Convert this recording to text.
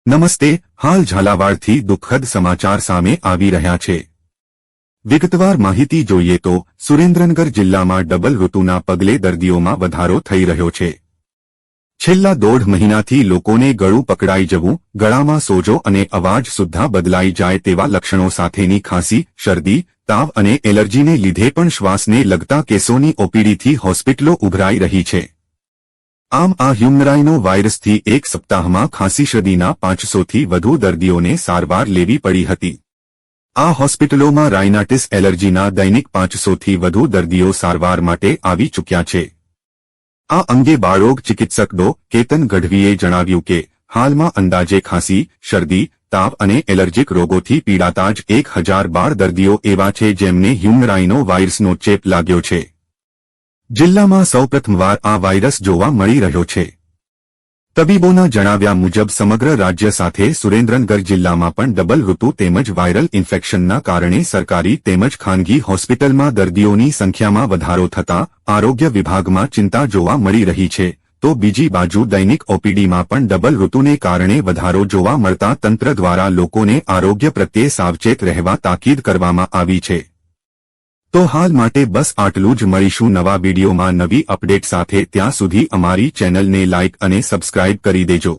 નમસ્તે, હાલ ઝાલાવાડથી દુઃખદ સમાચાર સામે આવી રહ્યા છે। વિગતવાર માહિતી જોઈએ તો સુરેન્દ્રનગર જિલ્લામાં ડબલ ઋતુના પગલે દર્દીઓમાં વધારો થઈ રહ્યો છે। છેલ્લા 1.5 મહિનાથી લોકોને ગળું પકડાઈ જવું, ગળામાં સોજો અને અવાજ સુદ્ધા બદલાઈ જાય તેવા લક્ષણો સાથેની ખાંસી, શરદી, તાવ અને એલર્જીને લીધે પણ શ્વાસને લગતા કેસોની ઓપીડીથી હોસ્પિટલો ઉભરાઈ રહી છે। આમ આ હ્યુમન વાયરસથી એક સપ્તાહમાં ખાંસી શરદીના 500થી વધુ દર્દીઓને સારવાર લેવી પડી હતી। આ હોસ્પિટલોમાં રાઇનાટિસ એલર્જીના દૈનિક 500થી વધુ દર્દીઓ સારવાર માટે આવી ચૂક્યા છે। આ અંગે બાળરોગ ચિકિત્સક ડો. કેતન ગઢવીએ જણાવ્યું કે હાલમાં અંદાજે ખાંસી, શરદી, તાવ અને એલર્જીક રોગોથી પીડાતા જ 1012 દર્દીઓ એવા છે જેમને હ્યુમન વાયરસનો ચેપ લાગ્યો છે। જિલ્લામાં સૌપ્રથમવાર આ વાયરસ જોવા મળી રહ્યો છે। તબીબોના જણાવ્યા મુજબ સમગ્ર રાજ્ય સાથે સુરેન્દ્રનગર જિલ્લામાં પણ ડબલ ઋતુ તેમજ વાયરલ ઇન્ફેક્શનના કારણે સરકારી તેમજ ખાનગી હોસ્પિટલમાં દર્દીઓની સંખ્યામાં વધારો થતાં આરોગ્ય વિભાગમાં ચિંતા જોવા મળી રહી છે, તો બીજી બાજુ દૈનિક ઓપીડીમાં પણ ડબલ ઋતુને કારણે વધારો જોવા મળતા તંત્ર દ્વારા લોકોને આરોગ્ય પ્રત્યે સાવચેત રહેવા તાકીદ કરવામાં આવી છે। તો હાલ માટે બસ આટલું જ। મળીશું નવા વિડીયોમાં નવી અપડેટ સાથે। ત્યાં સુધી અમારી ચેનલને લાઇક અને સબસ્ક્રાઇબ કરી દેજો।